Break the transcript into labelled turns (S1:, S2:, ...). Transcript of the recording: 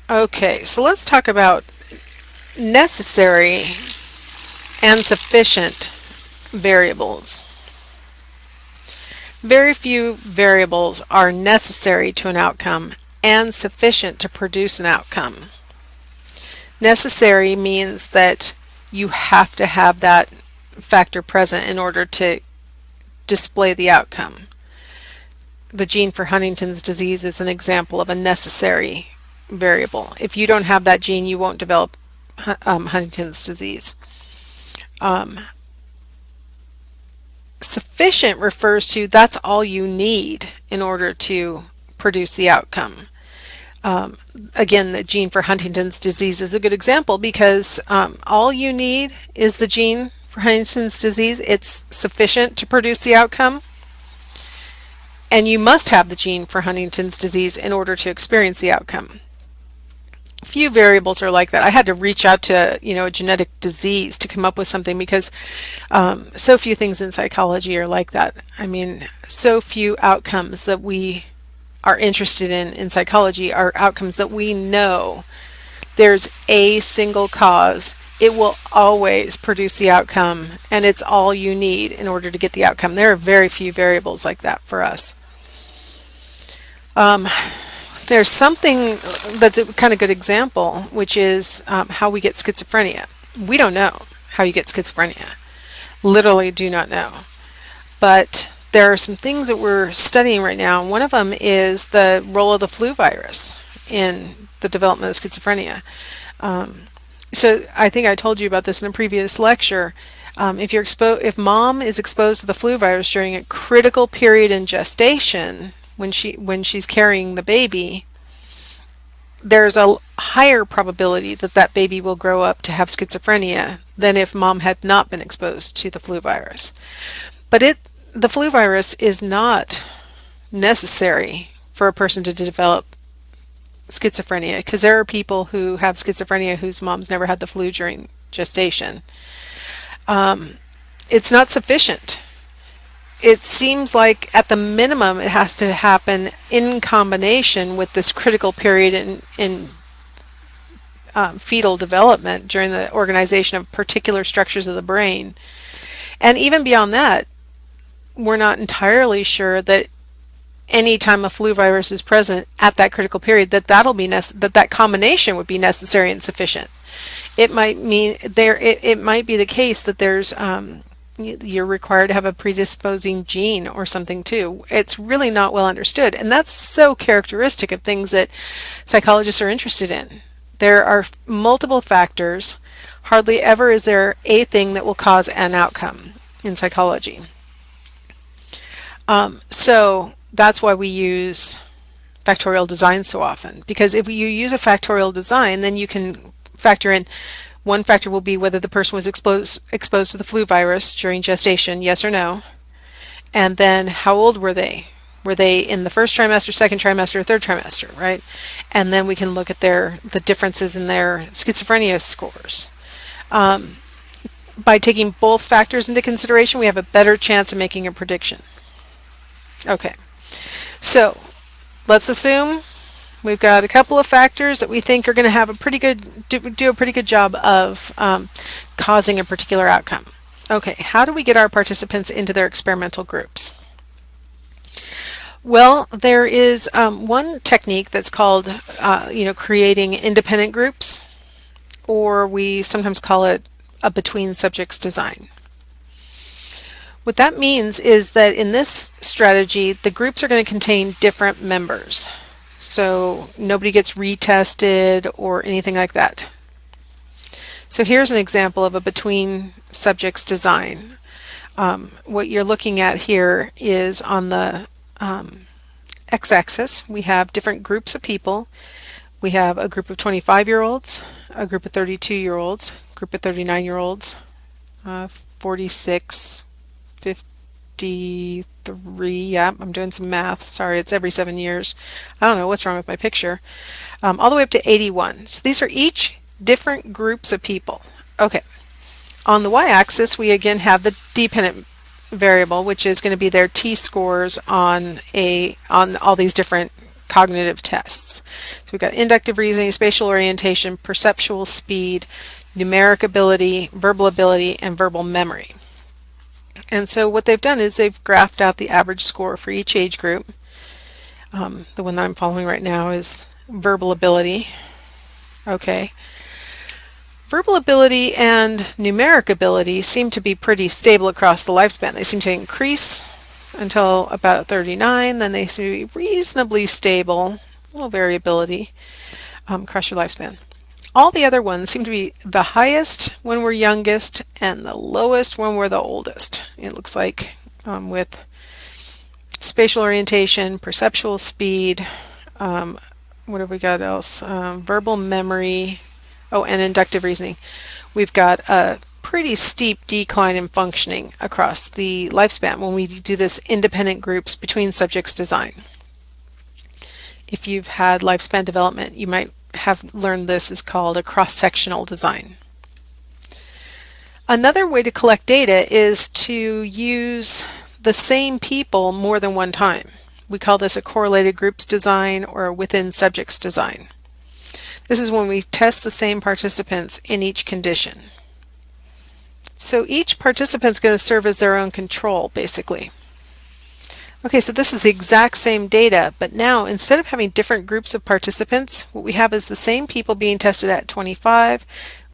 S1: Okay, so let's talk about necessary and sufficient variables. Very few variables are necessary to an outcome and sufficient to produce an outcome. Necessary means that you have to have that factor present in order to display the outcome. The gene for Huntington's disease is an example of a necessary variable. If you don't have that gene, you won't develop Huntington's disease. Sufficient refers to that's all you need in order to produce the outcome. Again, the gene for Huntington's disease is a good example because all you need is the gene for Huntington's disease. It's sufficient to produce the outcome. And you must have the gene for Huntington's disease in order to experience the outcome. Few variables are like that. I had to reach out to a genetic disease to come up with something because so few things in psychology are like that. I mean, so few outcomes that we are interested in psychology are outcomes that we know there's a single cause. It will always produce the outcome, and it's all you need in order to get the outcome. There are very few variables like that for us. There's something that's a kind of good example, which is how we get schizophrenia. We don't know how you get schizophrenia. Literally do not know. But there are some things that we're studying right now. One of them is the role of the flu virus in the development of schizophrenia. So I think I told you about this in a previous lecture. If mom is exposed to the flu virus during a critical period in gestation, when she's carrying the baby, there's a higher probability that that baby will grow up to have schizophrenia than if mom had not been exposed to the flu virus. But the flu virus is not necessary for a person to develop schizophrenia, because there are people who have schizophrenia whose moms never had the flu during gestation. It's not sufficient. It seems like at the minimum it has to happen in combination with this critical period in fetal development during the organization of particular structures of the brain. And even beyond that, we're not entirely sure that any time a flu virus is present at that critical period, that combination would be necessary and sufficient. It might mean it might be the case that there's you're required to have a predisposing gene or something too. It's really not well understood, and that's so characteristic of things that psychologists are interested in. There are multiple factors. Hardly ever is there a thing that will cause an outcome in psychology. So that's why we use factorial design so often, because if you use a factorial design, then you can factor in one factor will be whether the person was exposed to the flu virus during gestation, yes or no, and then how old were they? Were they in the first trimester, second trimester, or third trimester, right? And then we can look at the differences in their schizophrenia scores. By taking both factors into consideration, we have a better chance of making a prediction. Okay, so let's assume we've got a couple of factors that we think are going to have do a pretty good job of causing a particular outcome. Okay, how do we get our participants into their experimental groups? Well, there is one technique that's called creating independent groups, or we sometimes call it a between subjects design. What that means is that in this strategy, the groups are going to contain different members. So nobody gets retested or anything like that. So here's an example of a between subjects design. What you're looking at here is on the x-axis, we have different groups of people. We have a group of 25-year-olds, a group of 32-year-olds, a group of 39-year-olds, 46, 53, yeah, I'm doing some math, sorry, it's every 7 years. I don't know what's wrong with my picture. All the way up to 81. So these are each different groups of people. Okay, on the y-axis we again have the dependent variable, which is going to be their t-scores on all these different cognitive tests. So we've got inductive reasoning, spatial orientation, perceptual speed, numeric ability, and verbal memory. And so what they've done is they've graphed out the average score for each age group. The one that I'm following right now is verbal ability. Okay. Verbal ability and numeric ability seem to be pretty stable across the lifespan. They seem to increase until about 39, then they seem to be reasonably stable, a little variability across your lifespan. All the other ones seem to be the highest when we're youngest and the lowest when we're the oldest. It looks like with spatial orientation, perceptual speed, what have we got else? Verbal memory, and inductive reasoning. We've got a pretty steep decline in functioning across the lifespan when we do this independent groups between subjects design. If you've had lifespan development, you might have learned this is called a cross-sectional design. Another way to collect data is to use the same people more than one time. We call this a correlated groups design or a within subjects design. This is when we test the same participants in each condition. So each participant's going to serve as their own control, basically. Okay, so this is the exact same data, but now instead of having different groups of participants, what we have is the same people being tested at 25